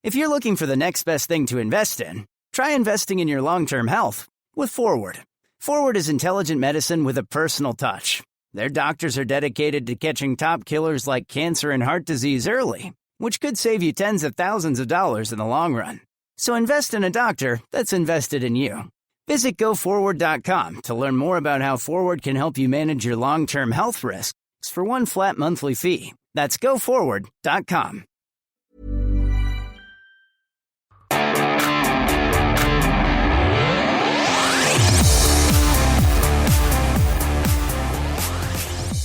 If you're looking for the next best thing to invest in, try investing in your long-term health with Forward. Forward is intelligent medicine with a personal touch. Their doctors are dedicated to catching top killers like cancer and heart disease early, which could save you tens of thousands of dollars in the long run. So invest in a doctor that's invested in you. Visit GoForward.com to learn more about how Forward can help you manage your long-term health risks for one flat monthly fee. That's GoForward.com.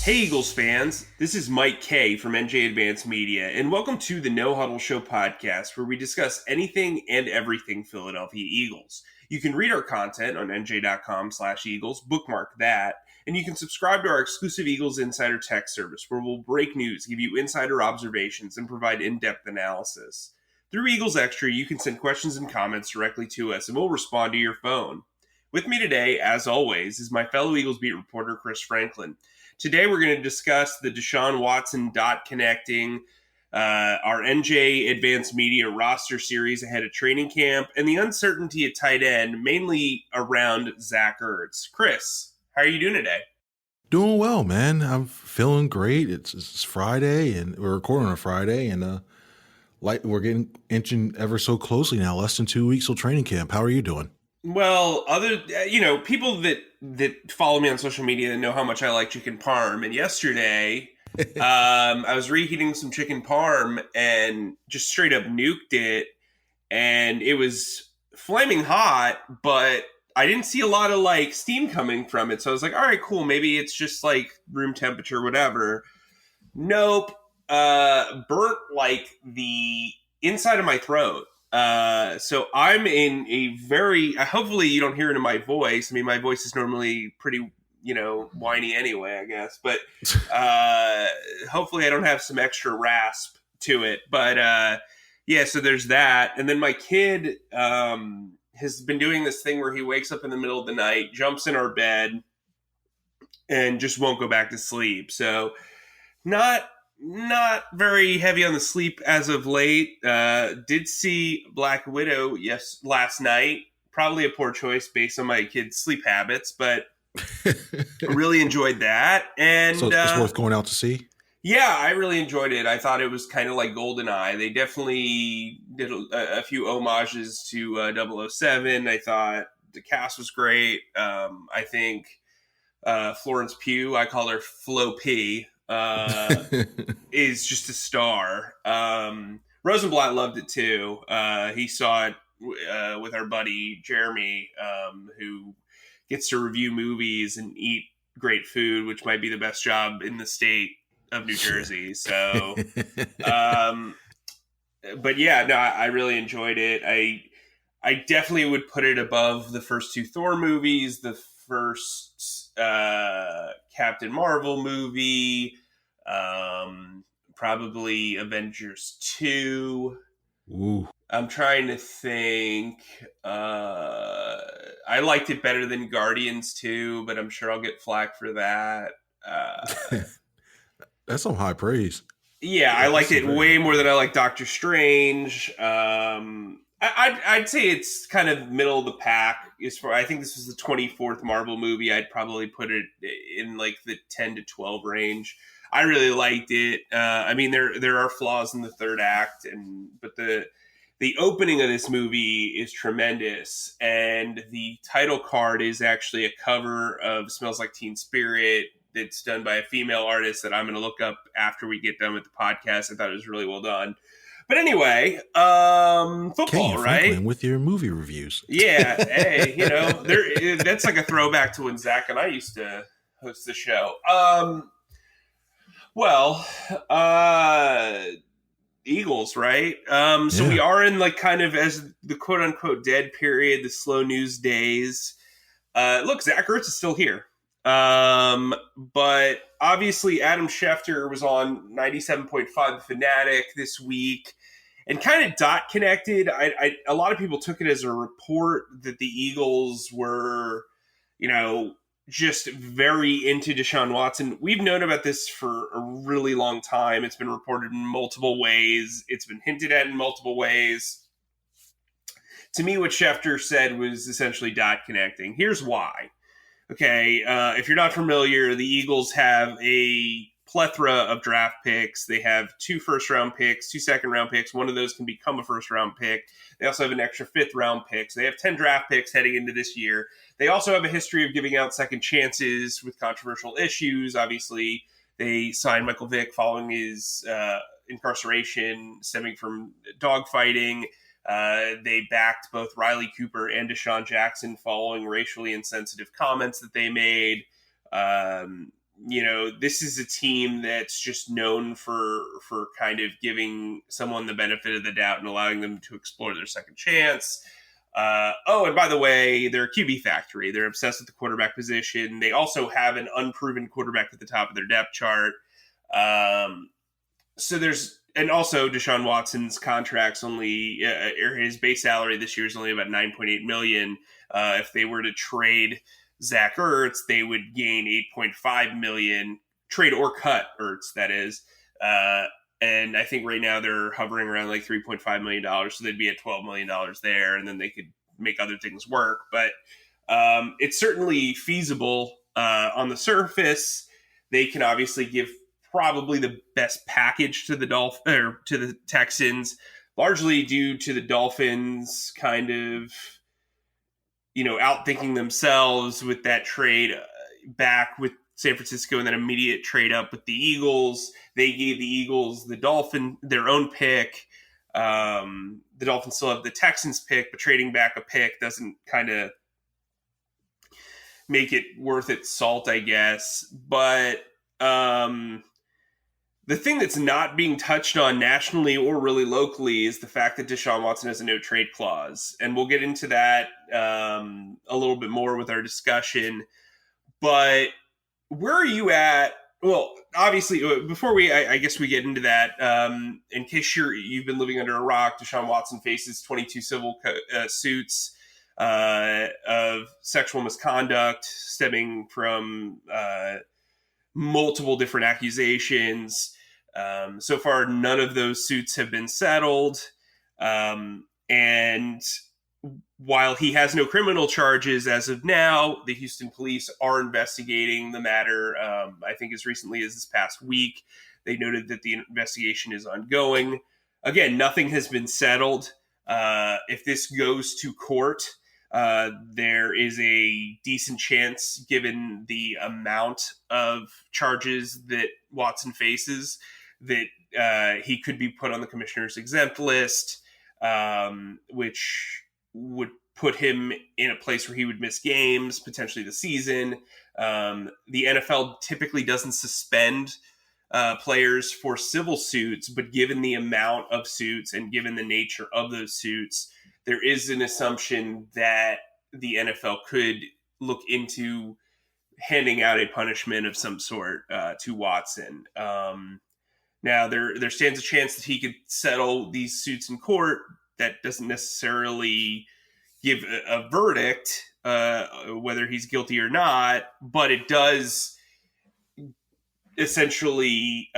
Hey Eagles fans, this is Mike Kaye from NJ Advanced Media, and welcome to the No Huddle Show podcast, where we discuss anything and everything Philadelphia Eagles. You can read our content on NJ.com/Eagles, bookmark that, and you can subscribe to our exclusive Eagles Insider text service, where we'll break news, give you insider observations, and provide in-depth analysis. Through Eagles Extra, you can send questions and comments directly to us, and we'll respond to your phone. With me today, as always, is my fellow Eagles beat reporter, Chris Franklin. Today, we're going to discuss the Deshaun Watson dot connecting, our NJ Advanced Media roster series ahead of training camp, and the uncertainty at tight end, mainly around Zach Ertz. Chris, how are you doing today? Doing well, man. I'm feeling great. It's Friday, and we're recording on a Friday, and we're getting inching ever so closely now. Less than 2 weeks till training camp. How are you doing? Well, people that follow me on social media know how much I like chicken parm. And yesterday, I was reheating some chicken parm and just straight up nuked it. And it was flaming hot, but I didn't see a lot of like steam coming from it. So I was like, all right, cool. Maybe it's just like room temperature, whatever. Nope. Burnt like the inside of my throat. So I'm in a very, hopefully you don't hear it in my voice. I mean, my voice is normally pretty, whiny anyway, I guess, but, hopefully I don't have some extra rasp to it, but, yeah, so there's that. And then my kid, has been doing this thing where he wakes up in the middle of the night, jumps in our bed and just won't go back to sleep. So not very heavy on the sleep as of late. Did see Black Widow last night. Probably a poor choice based on my kid's sleep habits, but really enjoyed that. And so it's worth going out to see? Yeah, I really enjoyed it. I thought it was kind of like GoldenEye. They definitely did a few homages to 007. I thought the cast was great. I think Florence Pugh, I call her Flo P, is just a star. Rosenblatt loved it too. He saw it with our buddy Jeremy, who gets to review movies and eat great food, which might be the best job in the state of New Jersey. So, but yeah, no, I really enjoyed it. I definitely would put it above the first two Thor movies, the first Captain Marvel movie, probably Avengers 2. Ooh. I'm trying to think. I liked it better than Guardians 2, but I'm sure I'll get flack for that. That's some high praise. Yeah, I liked it way more than I like Doctor Strange. I'd say it's kind of middle of the pack. I think this was the 24th Marvel movie. I'd probably put it in like the 10 to 12 range. I really liked it. I mean, there are flaws in the third act, but the opening of this movie is tremendous, and the title card is actually a cover of "Smells Like Teen Spirit." It's done by a female artist that I'm going to look up after we get done with the podcast. I thought it was really well done. But anyway, football, Kaye right? Franklin with your movie reviews. Yeah, hey, that's like a throwback to when Zach and I used to host the show. Eagles, right? So we are in like kind of as the quote unquote dead period, the slow news days. Look, Zach Ertz is still here. But obviously Adam Schefter was on 97.5 The Fanatic this week and kind of dot connected. A lot of people took it as a report that the Eagles were, just very into Deshaun Watson. We've known about this for a really long time. It's been reported in multiple ways. It's been hinted at in multiple ways. To me, what Schefter said was essentially dot connecting. Here's why. Okay, if you're not familiar, the Eagles have a plethora of draft picks. They have 2 first-round picks, 2 second-round picks. One of those can become a first-round pick. They also have an extra 5th-round pick. So they have 10 draft picks heading into this year. They also have a history of giving out second chances with controversial issues. Obviously, they signed Michael Vick following his incarceration stemming from dogfighting. They backed both Riley Cooper and Deshaun Jackson following racially insensitive comments that they made. This is a team that's just known for kind of giving someone the benefit of the doubt and allowing them to explore their second chance. And by the way, they're a QB factory. They're obsessed with the quarterback position. They also have an unproven quarterback at the top of their depth chart. And also Deshaun Watson's contract's only, or his base salary this year is only about $9.8 million. If they were to trade Zach Ertz, they would gain $8.5 million, trade or cut Ertz, that is. And I think right now they're hovering around like $3.5 million. So they'd be at $12 million there, and then they could make other things work. But it's certainly feasible on the surface. They can obviously give probably the best package to the to the Texans, largely due to the Dolphins kind of, outthinking themselves with that trade back with San Francisco and then immediate trade up with the Eagles. They gave the Eagles their own pick. The Dolphins still have the Texans pick, but trading back a pick doesn't kind of make it worth its salt, I guess. But the thing that's not being touched on nationally or really locally is the fact that Deshaun Watson has a no trade clause. And we'll get into that a little bit more with our discussion. But where are you at? Well, obviously, before I guess we get into that, in case you've been living under a rock, Deshaun Watson faces 22 civil suits of sexual misconduct stemming from multiple different accusations. So far, none of those suits have been settled. And while he has no criminal charges as of now, the Houston police are investigating the matter. I think as recently as this past week, they noted that the investigation is ongoing. Again, nothing has been settled. If this goes to court, there is a decent chance, given the amount of charges that Watson faces, that he could be put on the commissioner's exempt list, which would put him in a place where he would miss games, potentially the season. The NFL typically doesn't suspend players for civil suits, but given the amount of suits and given the nature of those suits, there is an assumption that the NFL could look into handing out a punishment of some sort to Watson. Now, there stands a chance that he could settle these suits in court. That doesn't necessarily give a verdict, whether he's guilty or not, but it does essentially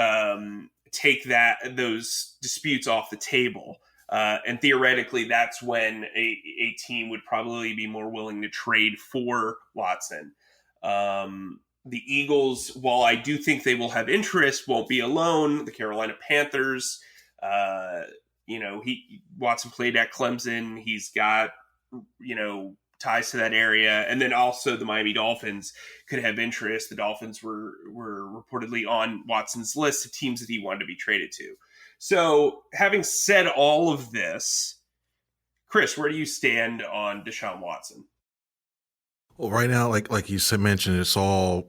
take those disputes off the table. And theoretically, that's when a team would probably be more willing to trade for Watson. The Eagles, while I do think they will have interest, won't be alone. The Carolina Panthers, Watson played at Clemson. He's got, ties to that area. And then also the Miami Dolphins could have interest. The Dolphins were reportedly on Watson's list of teams that he wanted to be traded to. So having said all of this, Chris, where do you stand on Deshaun Watson? Well, right now, like you said, mentioned, it's all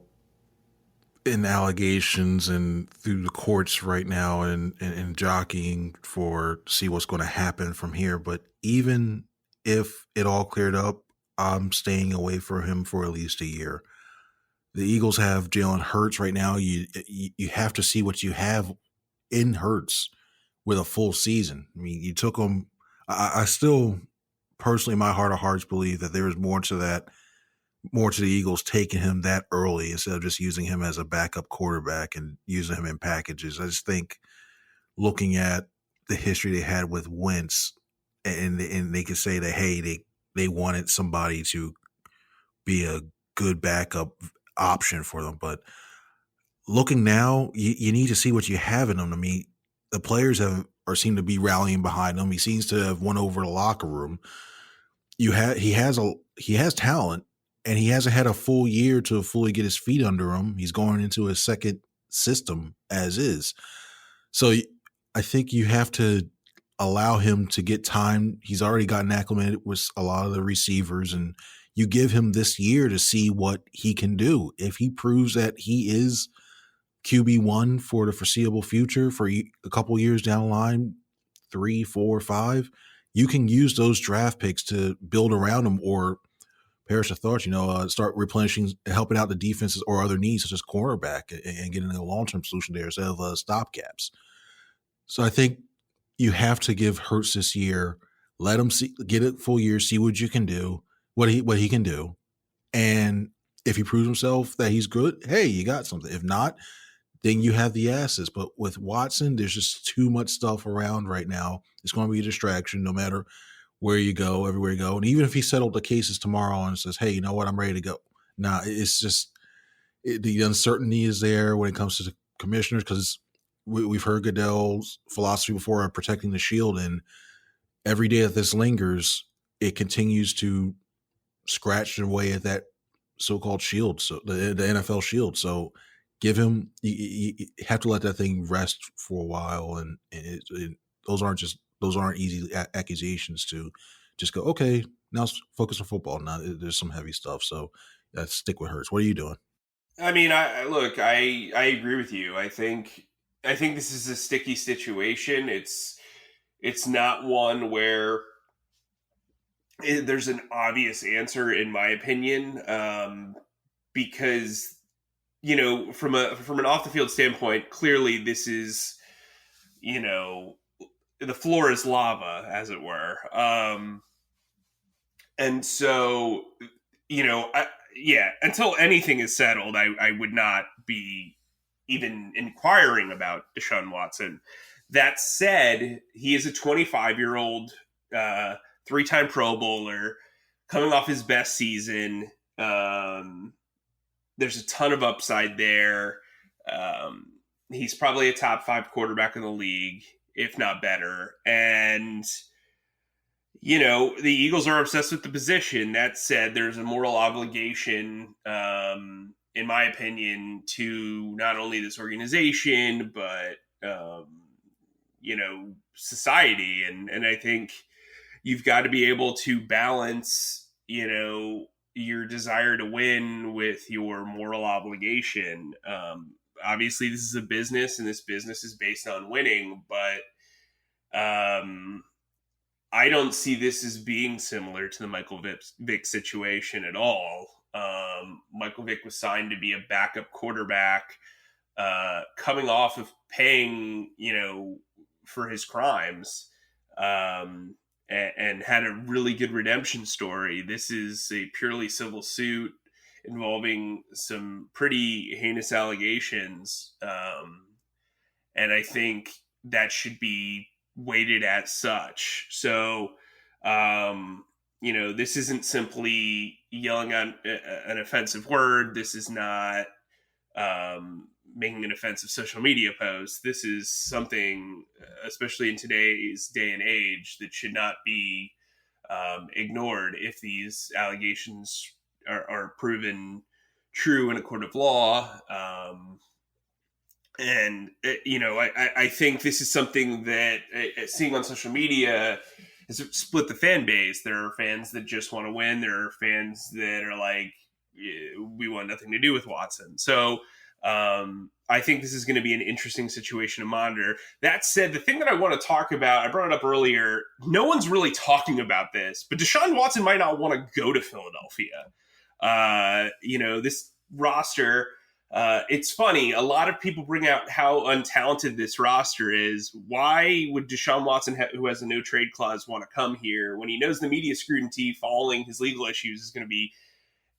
in allegations and through the courts right now and jockeying for see what's going to happen from here. But even if it all cleared up, I'm staying away from him for at least a year. The Eagles have Jalen Hurts right now. You have to see what you have in Hurts with a full season. I mean, you took him. I still personally, in my heart of hearts, believe that there is more to that more to the Eagles taking him that early instead of just using him as a backup quarterback and using him in packages. I just think looking at the history they had with Wentz, and they could say that, hey, they wanted somebody to be a good backup option for them. But looking now, you need to see what you have in him. I mean, the players seem to be rallying behind him. He seems to have won over the locker room. He has talent, and he hasn't had a full year to fully get his feet under him. He's going into a second system as is. So I think you have to allow him to get time. He's already gotten acclimated with a lot of the receivers, and you give him this year to see what he can do. If he proves that he is QB1 for the foreseeable future for a couple years down the line, 3, 4, 5, you can use those draft picks to build around him or perish of thoughts, start replenishing, helping out the defenses or other needs such as cornerback and getting a long-term solution there instead of stopgaps. So I think you have to give Hurts this year, let him get a full year, see what you can do, what he can do. And if he proves himself that he's good, hey, you got something. If not, then you have the assets. But with Watson, there's just too much stuff around right now. It's going to be a distraction no matter where you go, everywhere you go. And even if he settled the cases tomorrow and says, hey, you know what, I'm ready to go. Nah, it's just the uncertainty is there when it comes to the commissioners because we've heard Goodell's philosophy before of protecting the shield. And every day that this lingers, it continues to scratch away at that so-called shield, so the NFL shield. So give him, you have to let that thing rest for a while. And those aren't easy accusations to just go, okay, now let's focus on football. Now there's some heavy stuff. So let's stick with Hurts. What are you doing? I mean, I agree with you. I think this is a sticky situation. It's not one where there's an obvious answer, in my opinion, because from an off the field standpoint, clearly this is the floor is lava, as it were, and so until anything is settled, I would not be even inquiring about Deshaun Watson. That said, he is a 25-year-old, 3-time Pro Bowler, coming off his best season. There's a ton of upside there. He's probably a top 5 quarterback in the league, if not better. And, the Eagles are obsessed with the position. That said, there's a moral obligation, in my opinion, to not only this organization, but, society. And I think you've got to be able to balance, your desire to win with your moral obligation. Obviously, this is a business, and this business is based on winning, but I don't see this as being similar to the Michael Vick situation at all. Michael Vick was signed to be a backup quarterback, coming off of paying, for his crimes, and had a really good redemption story. This is a purely civil suit involving some pretty heinous allegations. And I think that should be weighted as such. So, this isn't simply yelling on an offensive word. This is not making an offensive social media post. This is something, especially in today's day and age, that should not be ignored if these allegations are proven true in a court of law. I think this is something that seeing on social media has split the fan base. There are fans that just want to win. There are fans that are like, we want nothing to do with Watson. So I think this is going to be an interesting situation to monitor. That said, the thing that I want to talk about, I brought it up earlier, no one's really talking about this, but Deshaun Watson might not want to go to Philadelphia. This roster, it's funny. A lot of people bring out how untalented this roster is. Why would Deshaun Watson, who has a no trade clause, want to come here when he knows the media scrutiny following his legal issues is going to be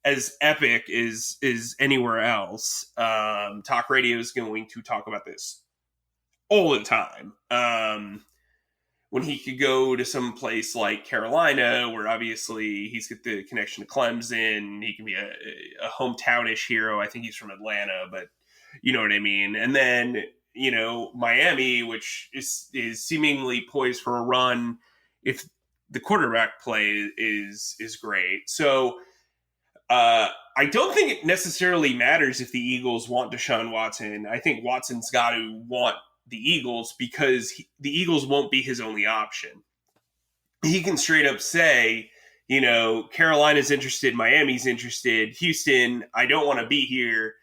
as epic as anywhere else. Talk radio is going to talk about this all the time. When he could go to some place like Carolina, where obviously he's got the connection to Clemson, he can be a hometownish hero. I think he's from Atlanta, but you know what I mean. And then, you know, Miami, which is seemingly poised for a run if the quarterback play is great. So I don't think it necessarily matters if the Eagles want Deshaun Watson. I think Watson's got to want the Eagles because the Eagles won't be his only option. He can straight up say, you know, Carolina's interested, Miami's interested, Houston, I don't want to be here,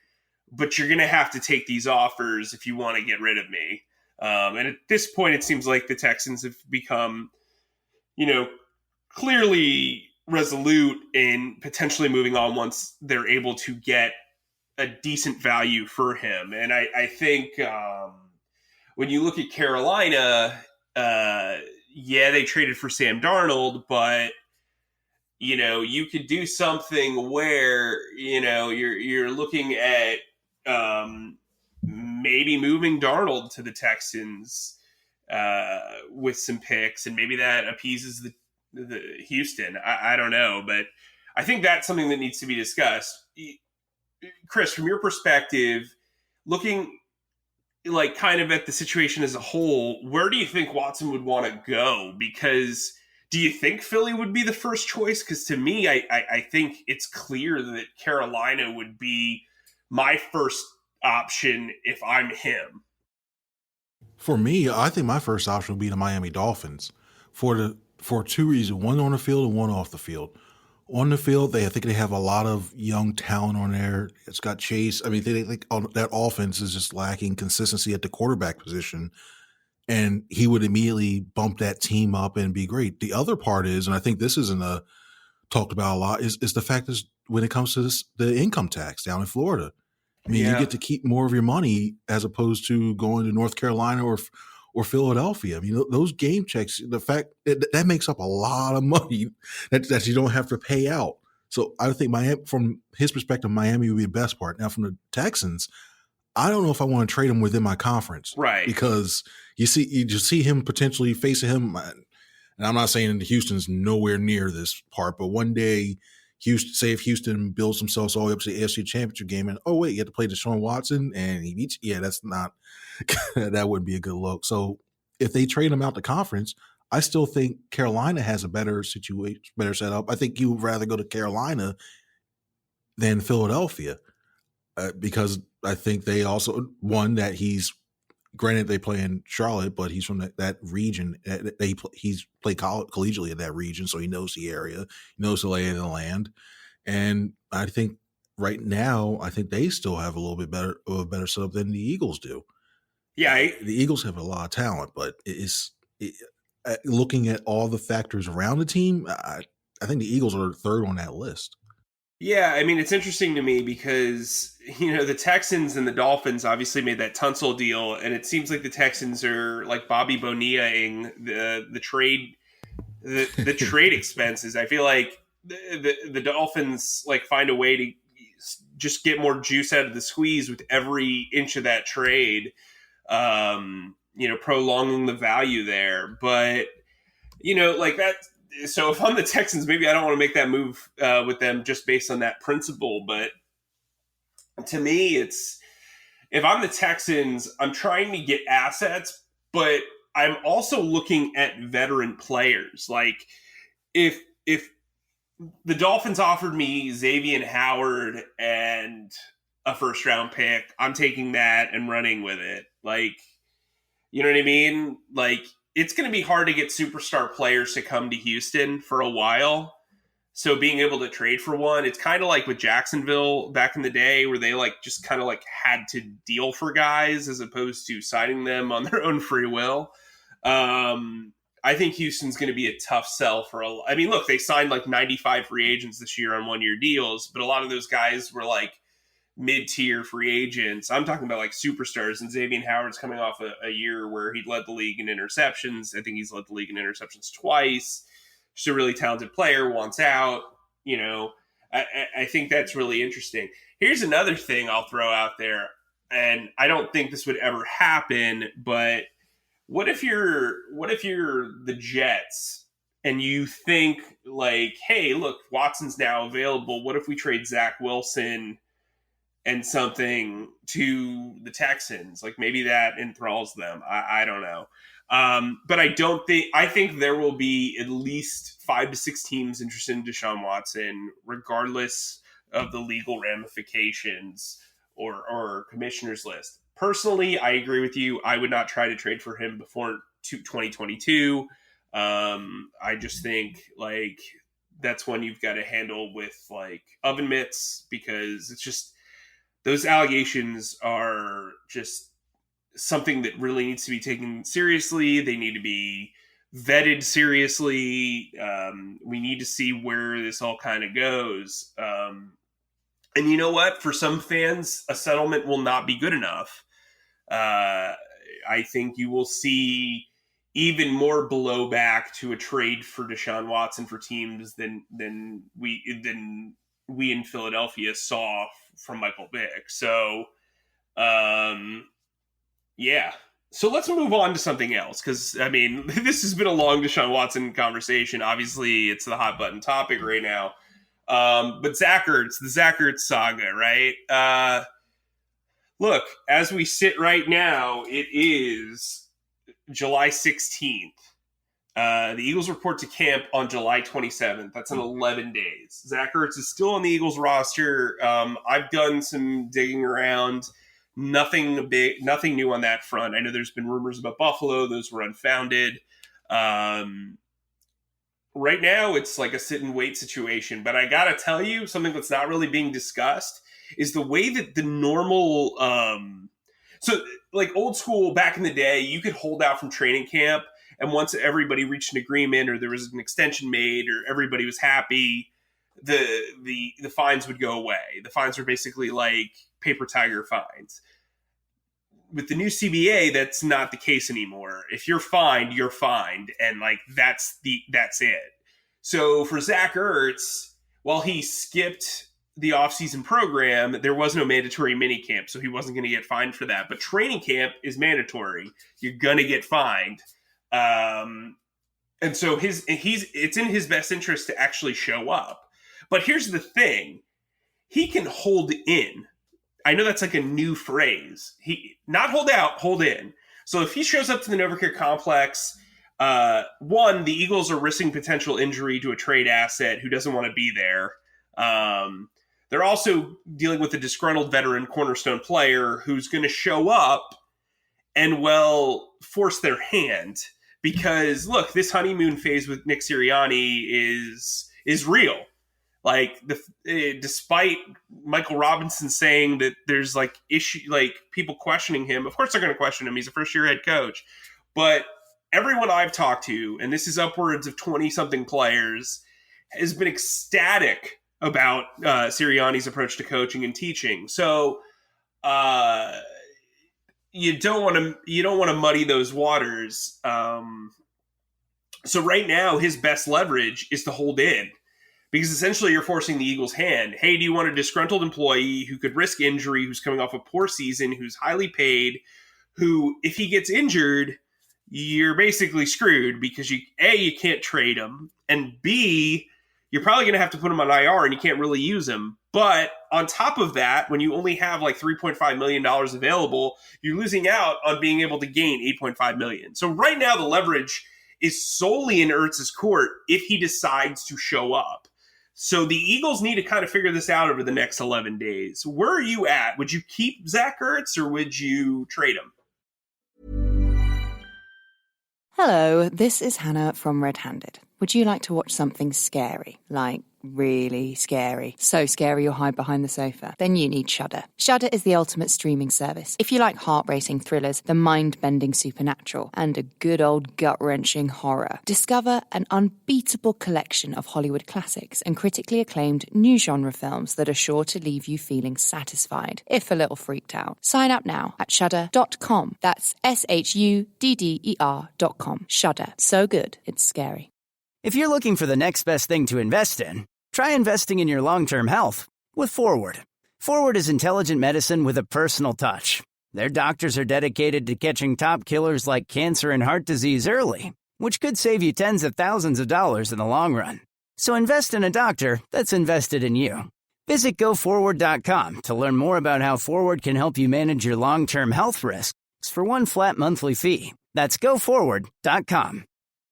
but you're going to have to take these offers if you want to get rid of me. And at this point, it seems like the Texans have become, you know, clearly resolute in potentially moving on once they're able to get a decent value for him. And I think when you look at Carolina, they traded for Sam Darnold, but you know, you could do something where, you know, you're looking at maybe moving Darnold to the Texans with some picks, and maybe that appeases the Houston. I don't know, but I think that's something that needs to be discussed. Chris, from your perspective, looking like kind of at the situation as a whole, where do you think Watson would want to go? Because do you think Philly would be the first choice? Because to me, I think it's clear that Carolina would be my first option if I'm him. For me, I think my first option would be the Miami Dolphins for two reasons: one on the field and one off the field. On the field, I think they have a lot of young talent on there. It's got Chase. I mean, they think that offense is just lacking consistency at the quarterback position, and he would immediately bump that team up and be great. The other part is, and I think this isn't talked about a lot, is the fact is when it comes to the income tax down in Florida. I mean, you get to keep more of your money as opposed to going to North Carolina or Philadelphia. I mean, those game checks, the fact that makes up a lot of money that you don't have to pay out. So I think from his perspective, Miami would be the best part. Now, from the Texans, I don't know if I want to trade him within my conference, right? Because you just see him potentially facing him. And I'm not saying Houston's nowhere near this part, but one day, if Houston builds themselves all the way up to the AFC Championship game, and oh wait, you have to play Deshaun Watson, and he beats. Yeah, that's not. That wouldn't be a good look. So if they trade him out the conference, I still think Carolina has a better situation, better setup. I think you would rather go to Carolina than Philadelphia because I think they also that he's. Granted, they play in Charlotte, but he's from that region. He's played collegiately in that region, so he knows the area, he knows the lay of the land. And I think right now, they still have a little bit better setup than the Eagles do. Yeah, the Eagles have a lot of talent, but looking at all the factors around the team, I think the Eagles are third on that list. Yeah, I mean, it's interesting to me because, you know, the Texans and the Dolphins obviously made that Tunsil deal, and it seems like the Texans are like Bobby Bonilla-ing the trade the trade expenses. I feel like the Dolphins like find a way to just get more juice out of the squeeze with every inch of that trade, you know, prolonging the value there. But, you know, like that. So if I'm the Texans, maybe I don't want to make that move with them just based on that principle. But to me, it's if I'm the Texans, I'm trying to get assets, but I'm also looking at veteran players. Like if the Dolphins offered me Xavier Howard and a first round pick, I'm taking that and running with it. Like, you know what I mean? Like, it's going to be hard to get superstar players to come to Houston for a while. So being able to trade for one, it's kind of like with Jacksonville back in the day where they like just kind of like had to deal for guys as opposed to signing them on their own free will. I think Houston's going to be a tough sell I mean, look, they signed like 95 free agents this year on 1-year deals, but a lot of those guys were like mid-tier free agents. I'm talking about like superstars, and Xavier Howard's coming off a year where he led the league in interceptions. I think he's led the league in interceptions twice. Just a really talented player, wants out, you know. I think that's really interesting. Here's another thing I'll throw out there, and I don't think this would ever happen, but what if you're the Jets and you think like, hey, look, Watson's now available. What if we trade Zach Wilson and something to the Texans? Like maybe that enthralls them. I don't know. But I think there will be at least 5 to 6 teams interested in Deshaun Watson, regardless of the legal ramifications or commissioner's list. Personally, I agree with you. I would not try to trade for him before 2022. I just think like that's when you've got to handle with like oven mitts, because it's just, those allegations are just something that really needs to be taken seriously. They need to be vetted seriously. We need to see where this all kind of goes. And you know what? For some fans, a settlement will not be good enough. I think you will see even more blowback to a trade for Deshaun Watson for teams than we in Philadelphia saw from Michael Vick. So, yeah. So let's move on to something else, because, I mean, this has been a long Deshaun Watson conversation. Obviously, it's the hot button topic right now. But Zach Ertz, the Zach Ertz saga, right? Look, as we sit right now, it is July 16th. The Eagles report to camp on July 27th. That's in 11 days. Zach Ertz is still on the Eagles roster. I've done some digging around. Nothing big, nothing new on that front. I know there's been rumors about Buffalo. Those were unfounded. Right now, it's like a sit and wait situation. But I got to tell you, something that's not really being discussed is the way that the normal... so, like old school, back in the day, you could hold out from training camp, and once everybody reached an agreement or there was an extension made or everybody was happy, the fines would go away. The fines were basically like paper tiger fines. With the new CBA, that's not the case anymore. If you're fined, you're fined, and like that's it. So for Zach Ertz, while he skipped the offseason program, there was no mandatory minicamp, so he wasn't going to get fined for that. But training camp is mandatory. You're going to get fined. And so it's in his best interest to actually show up. But here's the thing. He can hold in. I know that's like a new phrase. He not hold out, hold in. So if he shows up to the NovaCare complex, one, the Eagles are risking potential injury to a trade asset who doesn't want to be there. They're also dealing with a disgruntled veteran cornerstone player who's going to show up and, well, force their hand. Because, look, this honeymoon phase with Nick Sirianni is real. Like, despite Michael Robinson saying that there's, like, people questioning him. Of course they're going to question him. He's a first-year head coach. But everyone I've talked to, and this is upwards of 20-something players, has been ecstatic about Sirianni's approach to coaching and teaching. So you don't want to muddy those waters. So right now, his best leverage is to hold in, because essentially you're forcing the Eagles' hand. Hey, do you want a disgruntled employee who could risk injury, who's coming off a poor season, who's highly paid, who, if he gets injured, you're basically screwed because you can't trade him, and B, you're probably going to have to put him on IR and you can't really use him. But on top of that, when you only have like $3.5 million available, you're losing out on being able to gain $8.5 million. So right now the leverage is solely in Ertz's court if he decides to show up. So the Eagles need to kind of figure this out over the next 11 days. Where are you at? Would you keep Zach Ertz or would you trade him? Hello, this is Hannah from Red Handed. Would you like to watch something scary? Like really scary. So scary you'll hide behind the sofa. Then you need Shudder. Shudder is the ultimate streaming service. If you like heart-racing thrillers, the mind-bending supernatural, and a good old gut-wrenching horror, discover an unbeatable collection of Hollywood classics and critically acclaimed new genre films that are sure to leave you feeling satisfied, if a little freaked out. Sign up now at shudder.com. That's SHUDDER.com. Shudder. So good, it's scary. If you're looking for the next best thing to invest in, Try investing in your long-term health with Forward. Forward is intelligent medicine with a personal touch. Their doctors are dedicated to catching top killers like cancer and heart disease early, which could save you tens of thousands of dollars in the long run. So invest in a doctor that's invested in you. Visit GoForward.com to learn more about how Forward can help you manage your long-term health risks for one flat monthly fee. That's GoForward.com.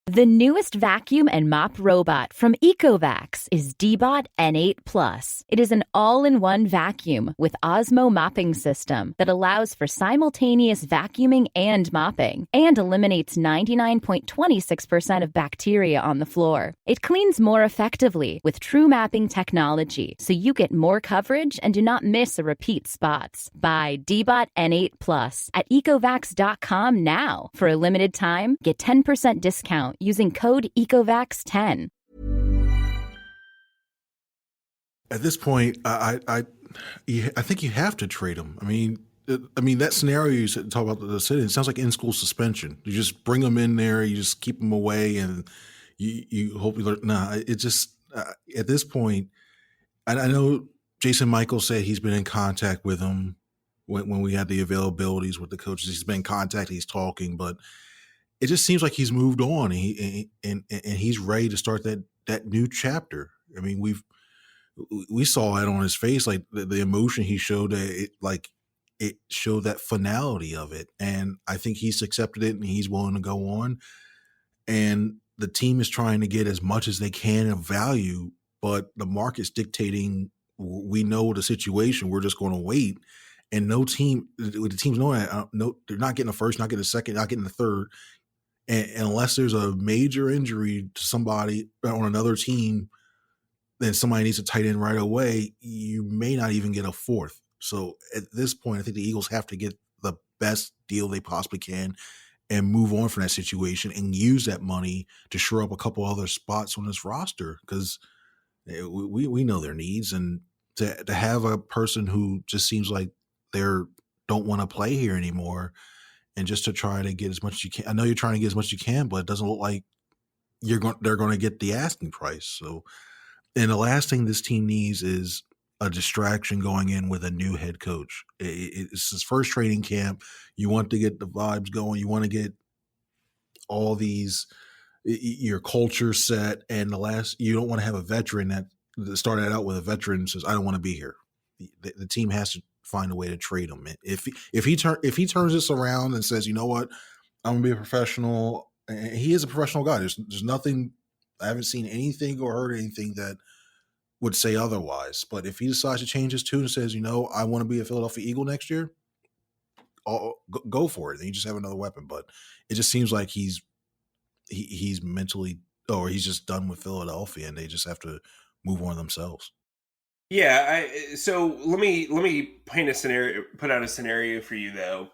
The newest vacuum and mop robot from Ecovacs is Dbot N8 Plus. It is an all-in-one vacuum with Osmo mopping system that allows for simultaneous vacuuming and mopping and eliminates 99.26% of bacteria on the floor. It cleans more effectively with true mapping technology, so you get more coverage and do not miss a repeat spots. Buy Dbot N8 Plus at Ecovacs.com now. For a limited time, get 10% discount using code ECOVAX10. At this point, I think you have to trade him. I mean that scenario you talk about the city. It sounds like in-school suspension. You just bring them in there, you just keep them away, and you hope you learn. Nah, it just at this point, I know Jason Michael said he's been in contact with him when we had the availabilities with the coaches. He's been in contact, he's talking, but it just seems like he's moved on and he's ready to start that new chapter. I mean, we saw it on his face, like the emotion he showed. It showed that finality of it, and I think he's accepted it and he's willing to go on. And the team is trying to get as much as they can of value, but the market's dictating. We know the situation. We're just going to wait. And no team, with the teams knowing that, no, they're not getting a first, not getting a second, not getting a third. And unless there's a major injury to somebody on another team, then somebody needs a tight end right away. You may not even get a fourth. So at this point, I think the Eagles have to get the best deal they possibly can and move on from that situation and use that money to shore up a couple other spots on this roster, because we know their needs. And to have a person who just seems like they don't want to play here anymore, and just to try to get as much as you can. I know you're trying to get as much as you can, but it doesn't look like they're going to get the asking price. So, and the last thing this team needs is a distraction going in with a new head coach. It's his first training camp. You want to get the vibes going. You want to get all these, your culture set. And you don't want to have a veteran that started out with a veteran says, I don't want to be here. The team has to find a way to trade him. If he turns this around and says, you know what, I'm gonna be a professional, and he is a professional guy. There's nothing, I haven't seen anything or heard anything that would say otherwise. But if he decides to change his tune and says, you know, I want to be a Philadelphia Eagle next year, go for it. Then you just have another weapon. But it just seems like he's mentally, or he's just done with Philadelphia, and they just have to move on themselves. Yeah, so let me paint a scenario, put out a scenario for you though.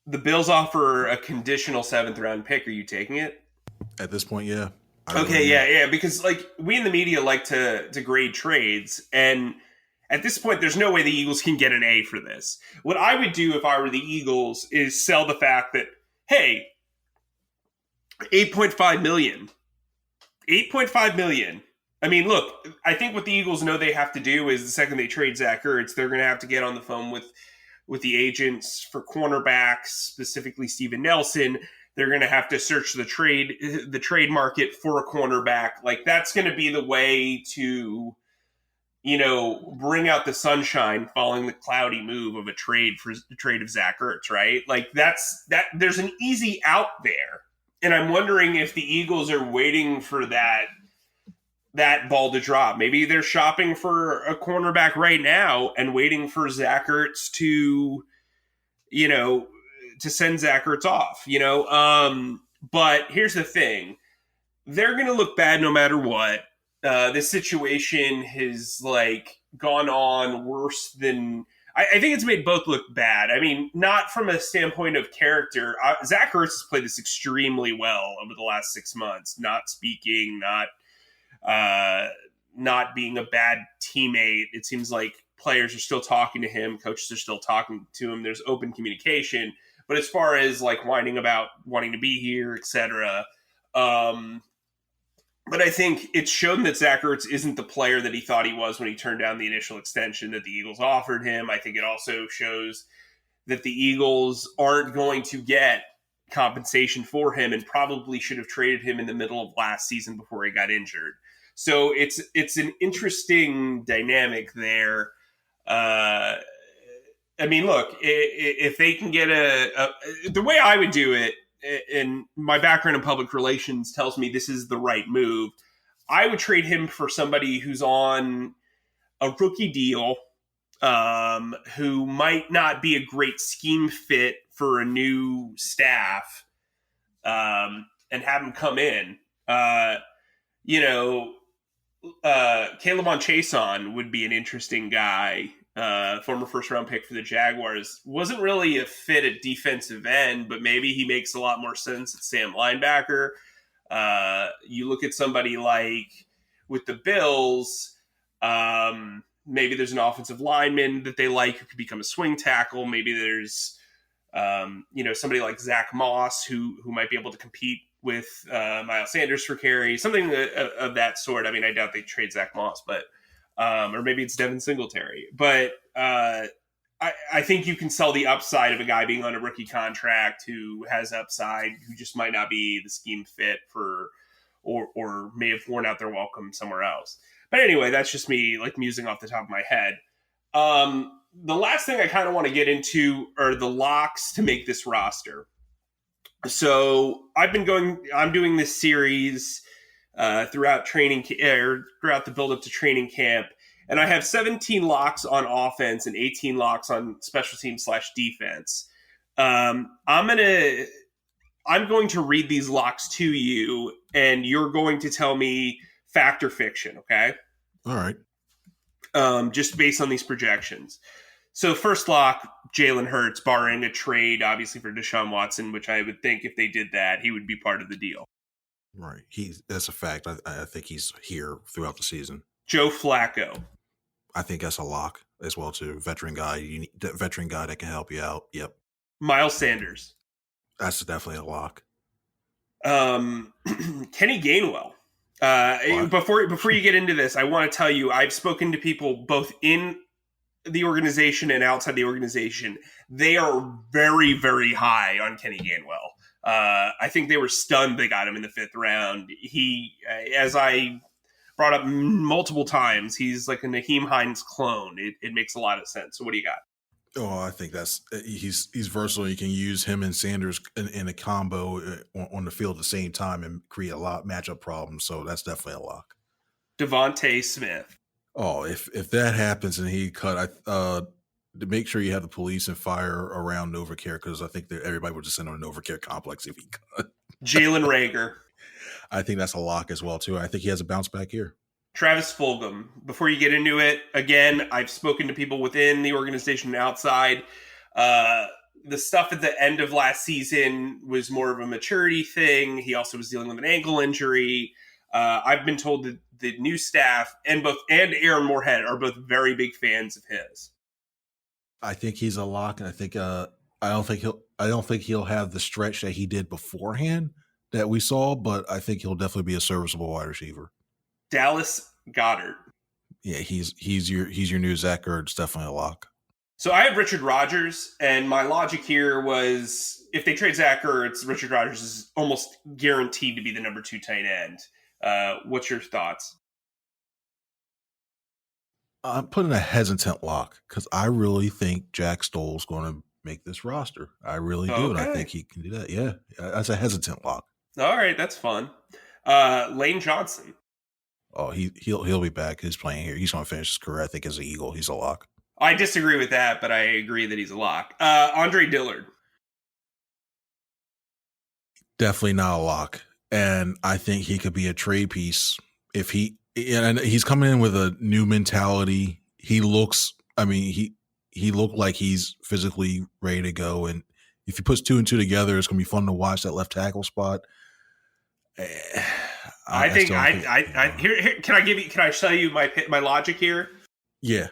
The Bills offer a conditional 7th round pick. Are you taking it? At this point, yeah. Okay, yeah, because like we in the media like to grade trades, and at this point, there's no way the Eagles can get an A for this. What I would do if I were the Eagles is sell the fact that, hey, $8.5 million. I mean, look, I think what the Eagles know they have to do is the second they trade Zach Ertz, they're going to have to get on the phone with the agents for cornerbacks, specifically Steven Nelson. They're going to have to search the trade market for a cornerback. Like, that's going to be the way to, you know, bring out the sunshine following the cloudy move of a trade of Zach Ertz, right? Like, there's an easy out there. And I'm wondering if the Eagles are waiting for that ball to drop. Maybe they're shopping for a cornerback right now and waiting for Zach Ertz to, you know, to send Zach Ertz off, you know? But here's the thing. They're going to look bad no matter what. This situation has like gone on worse than I think it's made both look bad. I mean, not from a standpoint of character. Zach Ertz has played this extremely well over the last 6 months, not speaking, not being a bad teammate. It seems like players are still talking to him. Coaches are still talking to him. There's open communication. But as far as like whining about wanting to be here, etc., But I think it's shown that Zach Ertz isn't the player that he thought he was when he turned down the initial extension that the Eagles offered him. I think it also shows that the Eagles aren't going to get compensation for him and probably should have traded him in the middle of last season before he got injured. So it's an interesting dynamic there. I mean, look, if they can get the way I would do it, and my background in public relations tells me this is the right move, I would trade him for somebody who's on a rookie deal, who might not be a great scheme fit for a new staff, and have him come in. Caleb on Chason would be an interesting guy. Former first-round pick for the Jaguars. Wasn't really a fit at defensive end, but maybe he makes a lot more sense at Sam linebacker. You look at somebody like with the Bills, maybe there's an offensive lineman that they like who could become a swing tackle. Maybe there's somebody like Zach Moss who might be able to compete with Miles Sanders for carry, something of that sort. I mean, I doubt they trade Zach Moss, but or maybe it's Devin Singletary. But I think you can sell the upside of a guy being on a rookie contract who has upside, who just might not be the scheme fit for, or may have worn out their welcome somewhere else. But anyway, that's just me like musing off the top of my head. The last thing I kind of want to get into are the locks to make this roster. So I'm doing this series throughout throughout the build up to training camp. And I have 17 locks on offense and 18 locks on special teams / defense. I'm going to read these locks to you, and you're going to tell me fact or fiction, okay? All right. Just based on these projections. So first lock, Jalen Hurts, barring a trade, obviously, for Deshaun Watson, which I would think if they did that, he would be part of the deal. Right. That's a fact. I think he's here throughout the season. Joe Flacco. I think that's a lock as well, too. Veteran guy. You need that veteran guy that can help you out. Yep. Miles Sanders. That's definitely a lock. Kenny Gainwell. Before you get into this, I want to tell you, I've spoken to people both in the organization and outside the organization. They are very, very high on Kenny Gainwell. I think they were stunned they got him in the 5th round. He, as I brought up multiple times, he's like a Naheem Hines clone. It makes a lot of sense. So what do you got? Oh, I think he's versatile. You can use him and Sanders in a combo on the field at the same time and create a lot of matchup problems. So that's definitely a lock. Devontae Smith. Oh, if that happens and he cut, to make sure you have the police and fire around NovaCare, because I think that everybody would just send on a NovaCare complex if he cut. Jalen Reagor. I think that's a lock as well, too. I think he has a bounce back here. Travis Fulgham. Before you get into it, again, I've spoken to people within the organization and outside. The stuff at the end of last season was more of a maturity thing. He also was dealing with an ankle injury. I've been told that the new staff and Aaron Moorhead are both very big fans of his. I think he's a lock, and I think I don't think he'll have the stretch that he did beforehand that we saw, but I think he'll definitely be a serviceable wide receiver. Dallas Goedert. Yeah, he's your new Zach Ertz, definitely a lock. So I have Richard Rodgers, and my logic here was if they trade Zach Ertz, Richard Rodgers is almost guaranteed to be the number 2 tight end. What's your thoughts? I'm putting a hesitant lock because I really think Jack Stoll's going to make this roster. I really do, and I think he can do that. Yeah, that's a hesitant lock. All right, that's fun. Lane Johnson. Oh, he'll be back. He's playing here. He's going to finish his career, I think, as an Eagle. He's a lock. I disagree with that, but I agree that he's a lock. Andre Dillard. Definitely not a lock. And I think he could be a trade piece if and he's coming in with a new mentality. He looked like he's physically ready to go. And if he puts 2 and 2 together, it's going to be fun to watch that left tackle spot. Can I tell you my logic here? Yeah.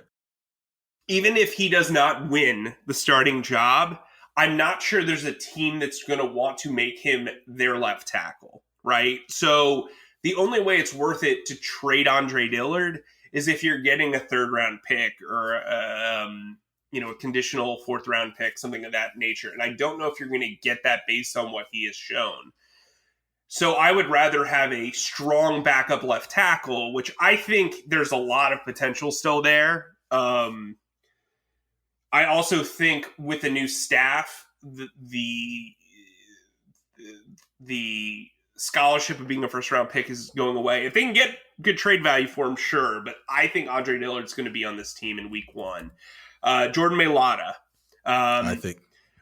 Even if he does not win the starting job, I'm not sure there's a team that's going to want to make him their left tackle, right? So the only way it's worth it to trade Andre Dillard is if you're getting a 3rd round pick or a conditional 4th round pick, something of that nature. And I don't know if you're going to get that based on what he has shown. So I would rather have a strong backup left tackle, which I think there's a lot of potential still there. I also think with the new staff, the scholarship of being a 1st round pick is going away. If they can get good trade value for him, sure. But I think Andre Dillard's going to be on this team in week 1. Jordan Mailata. I think.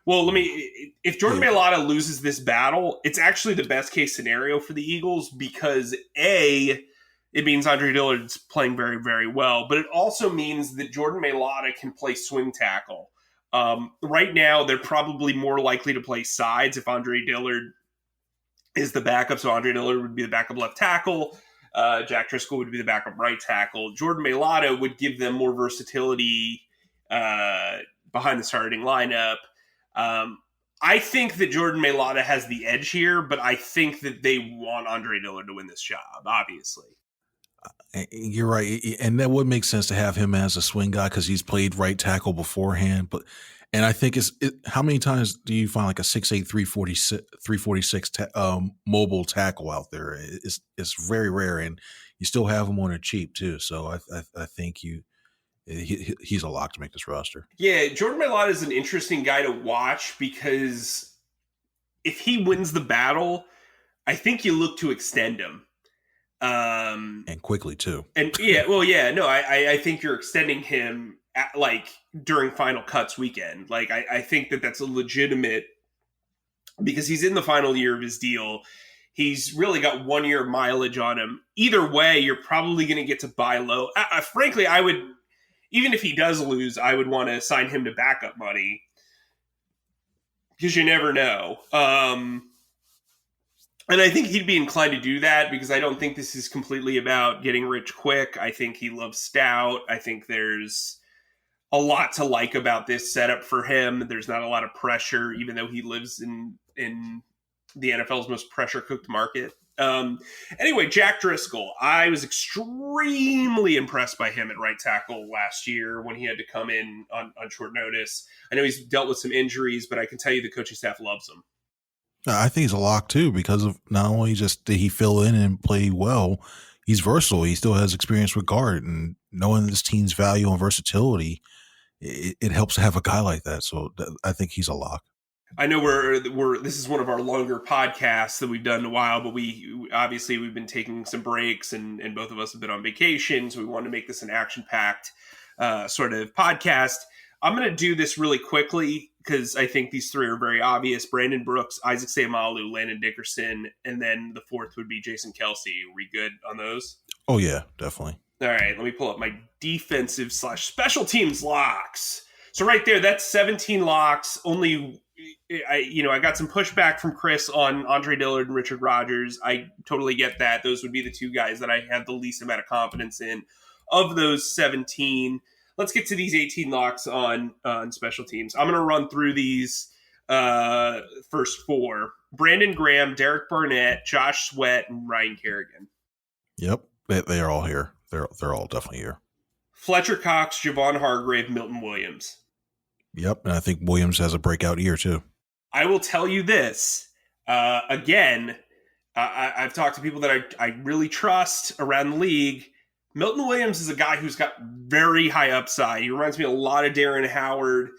Well, if Jordan Mailata loses this battle, it's actually the best case scenario for the Eagles because it means Andre Dillard's playing very, very well, but it also means that Jordan Mailata can play swing tackle. Right now, they're probably more likely to play sides if Andre Dillard is the backup. So Andre Dillard would be the backup left tackle. Jack Driscoll would be the backup right tackle. Jordan Mailata would give them more versatility behind the starting lineup. I think that Jordan Mailata has the edge here, but I think that they want Andre Dillard to win this job, obviously. You're right. And that would make sense to have him as a swing guy because he's played right tackle beforehand. And I think how many times do you find like a 6'8", 346 mobile tackle out there? It's very rare, and you still have him on a cheap too. So I think he's a lock to make this roster. Yeah, Jordan Mailata is an interesting guy to watch because if he wins the battle, I think you look to extend him. And quickly too. And I think you're extending him during final cuts weekend. I think that's a legitimate, because he's in the final year of his deal. He's really got 1 year mileage on him. Either way, you're probably going to get to buy low. Frankly, I would, even if he does lose, I would want to sign him to backup money because you never know. And I think he'd be inclined to do that because I don't think this is completely about getting rich quick. I think he loves stout. I think there's a lot to like about this setup for him. There's not a lot of pressure, even though he lives in the NFL's most pressure-cooked market. Anyway, Jack Driscoll. I was extremely impressed by him at right tackle last year when he had to come in on short notice. I know he's dealt with some injuries, but I can tell you the coaching staff loves him. I think he's a lock too because of not only just did he fill in and play well, he's versatile. He still has experience with guard, and knowing this team's value and versatility, it helps to have a guy like that. So I think he's a lock. I know this is one of our longer podcasts that we've done in a while, but we've been taking some breaks and both of us have been on vacation. So we wanted to make this an action-packed sort of podcast. I'm going to do this really quickly because I think these three are very obvious. Brandon Brooks, Isaac Seumalo, Landon Dickerson, and then the fourth would be Jason Kelce. Are we good on those? Oh, yeah, definitely. All right, let me pull up my defensive/special teams locks. So right there, that's 17 locks. Only, I got some pushback from Chris on Andre Dillard and Richard Rodgers. I totally get that. Those would be the two guys that I have the least amount of confidence in. Of those 17, let's get to these 18 locks on special teams. I'm going to run through these first four. Brandon Graham, Derek Barnett, Josh Sweat, and Ryan Kerrigan. Yep, they are all here. They're all definitely here. Fletcher Cox, Javon Hargrave, Milton Williams. Yep, and I think Williams has a breakout year too. I will tell you this. Again, I've talked to people that I really trust around the league. Milton Williams is a guy who's got very high upside. He reminds me a lot of Darren Howard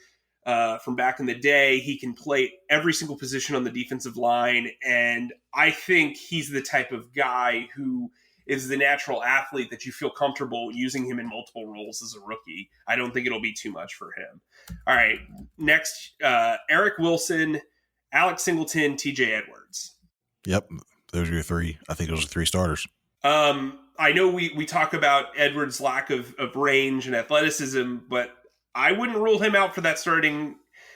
from back in the day. He can play every single position on the defensive line, and I think he's the type of guy who is the natural athlete that you feel comfortable using him in multiple roles as a rookie. I don't think it'll be too much for him. All right, next, Eric Wilson, Alex Singleton, TJ Edwards. Yep, those are your three. I think those are three starters. I know we talk about Edwards' lack of range and athleticism, but I wouldn't rule him out for that starting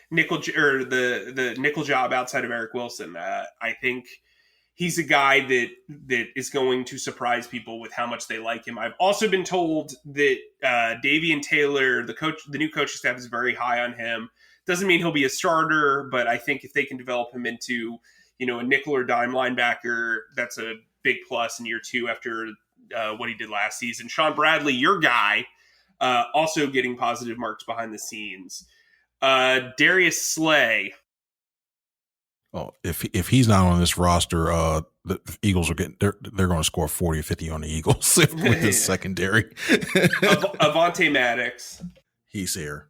nickel or the nickel job outside of Eric Wilson. I think he's a guy that is going to surprise people with how much they like him. I've also been told that Davian Taylor, the new coaching staff, is very high on him. Doesn't mean he'll be a starter, but I think if they can develop him into, a nickel or dime linebacker, that's a big plus in year 2 after what he did last season. Sean Bradley, your guy, also getting positive marks behind the scenes. Darius Slay. Oh, if he's not on this roster, the Eagles are they're going to score 40 or 50 on the Eagles with his secondary. Avonte Maddox. He's here.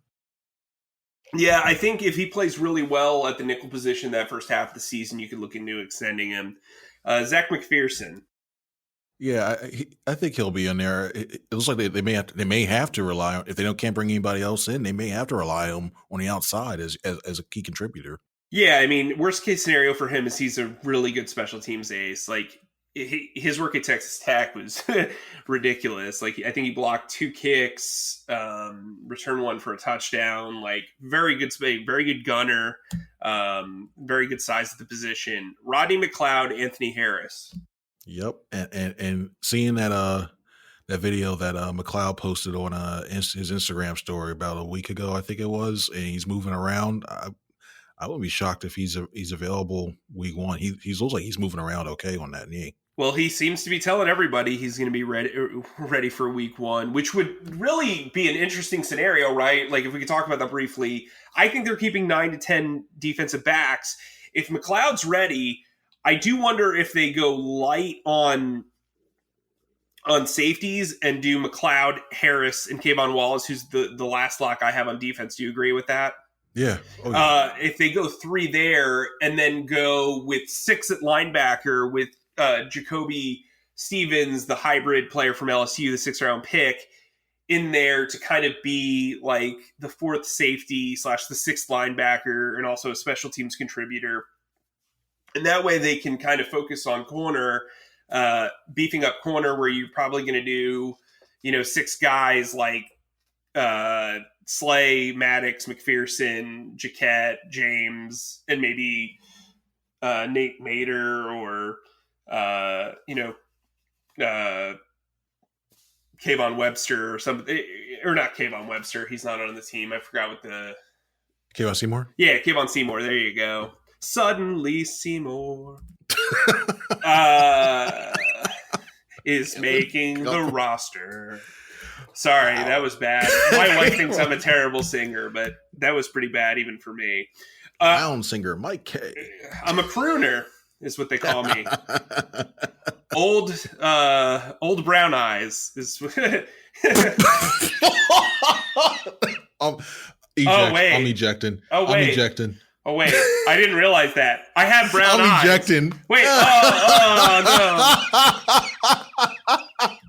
Yeah, I think if he plays really well at the nickel position that first half of the season, you could look into extending him. Zach McPherson. Yeah, I think he'll be in there. It looks like they may have to rely on, if they can't bring anybody else in, they may have to rely on him on the outside as a key contributor. Yeah, I mean, worst case scenario for him is he's a really good special teams ace. Like his work at Texas Tech was ridiculous. Like I think he blocked 2 kicks, returned 1 for a touchdown. Like very good space, very good gunner, very good size at the position. Rodney McLeod, Anthony Harris. Yep, and seeing that video that McLeod posted on his Instagram story about a week ago, I think it was, and he's moving around. I wouldn't be shocked if he's available week 1. He looks like he's moving around okay on that knee. Well, he seems to be telling everybody he's going to be ready for week 1, which would really be an interesting scenario, right? Like if we could talk about that briefly, I think they're keeping 9 to 10 defensive backs. If McLeod's ready, I do wonder if they go light on safeties and do McLeod, Harris, and Kayvon Wallace, who's the last lock I have on defense. Do you agree with that? Yeah. Oh, yeah. If they go 3 there and then go with 6 at linebacker with Jacoby Stevens, the hybrid player from LSU, the 6th-round pick, in there to kind of be like the 4th safety / the 6th linebacker and also a special teams contributor. And that way they can kind of focus on corner, beefing up corner where you're probably going to do, 6 guys like Slay, Maddox, McPherson, Jaquette, James, and maybe Nate Mater or, Kayvon Webster or something. Or not Kayvon Webster. He's not on the team. I forgot what the... Kayvon Seymour? Yeah, Kayvon Seymour. There you go. Suddenly Seymour is making the roster. Sorry, that was bad. My wife thinks I'm a terrible singer, but that was pretty bad even for me. Clown singer Mike Kaye. I'm a crooner, is what they call me. Old brown eyes is. I'm ejecting. Oh wait. I'm ejecting. Oh wait, I didn't realize that. I have brown eyes. I'm ejecting. Wait. Oh no.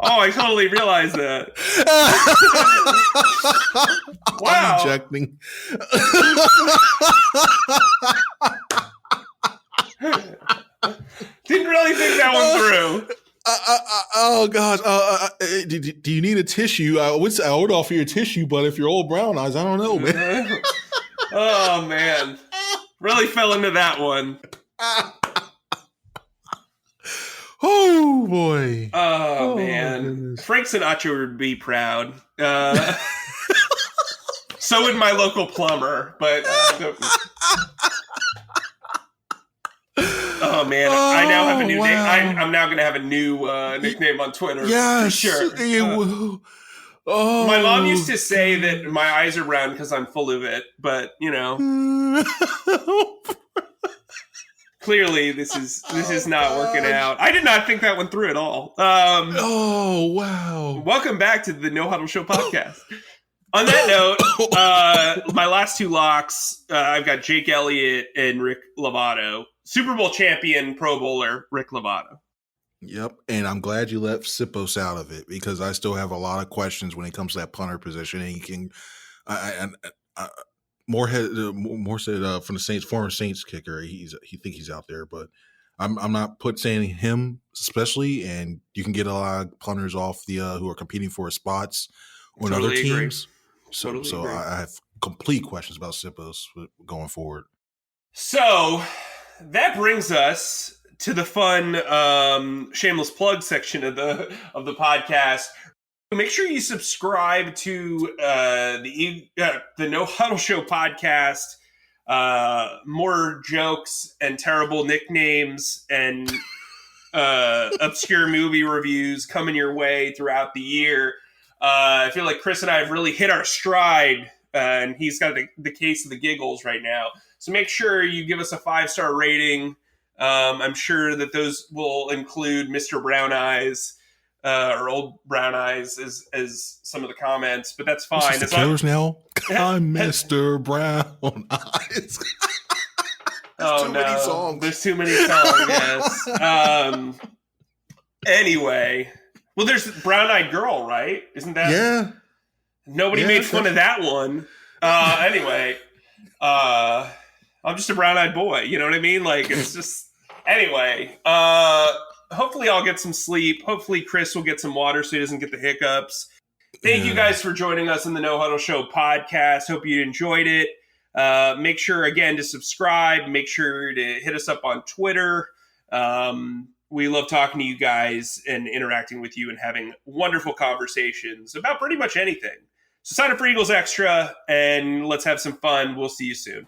Oh, I totally realized that. Wow. I'm ejecting. Didn't really think that one through. Oh gosh. Do you need a tissue? I would offer you a tissue, but if you're old brown eyes, I don't know, man. Oh man. Really fell into that one. Oh boy. Oh man. Frank Sinatra would be proud. So would my local plumber, but oh man, I now have a new name. I'm now going to have a new nickname on Twitter. Yeah, for sure. My mom used to say that my eyes are brown because I'm full of it, but clearly this is not working out. I did not think that one through at all. Oh wow! Welcome back to the No Huddle Show podcast. On that note, my last 2 locks, I've got Jake Elliott and Rick Lovato. Super Bowl champion, Pro Bowler, Rick Lovato. Yep, and I'm glad you left Sipos out of it because I still have a lot of questions when it comes to that punter position. And he can, more said from the Saints, former Saints kicker. He think he's out there, but I'm not saying him especially. And you can get a lot of punters off the who are competing for spots on other teams. Totally So agree. I have complete questions about Sipos going forward. So that brings us to the fun shameless plug section of the podcast. Make sure you subscribe to the No Huddle Show podcast. More jokes and terrible nicknames and obscure movie reviews coming your way throughout the year. I feel like Chris and I have really hit our stride, and he's got the case of the giggles right now. So make sure you give us a 5-star rating. I'm sure that those will include Mr. Brown Eyes or Old Brown Eyes as some of the comments, but that's fine. It's the Killers now. I'm Mr. Brown Eyes. Many songs. There's too many songs, yes. Anyway, well, there's Brown Eyed Girl, right? Isn't that? Yeah. Nobody made fun of that one. Anyway, I'm just a brown-eyed boy. You know what I mean? Like, it's just... Anyway, hopefully I'll get some sleep. Hopefully Chris will get some water so he doesn't get the hiccups. Thank you guys for joining us in the No Huddle Show podcast. Hope you enjoyed it. Make sure, again, to subscribe. Make sure to hit us up on Twitter. We love talking to you guys and interacting with you and having wonderful conversations about pretty much anything. So sign up for Eagles Extra, and let's have some fun. We'll see you soon.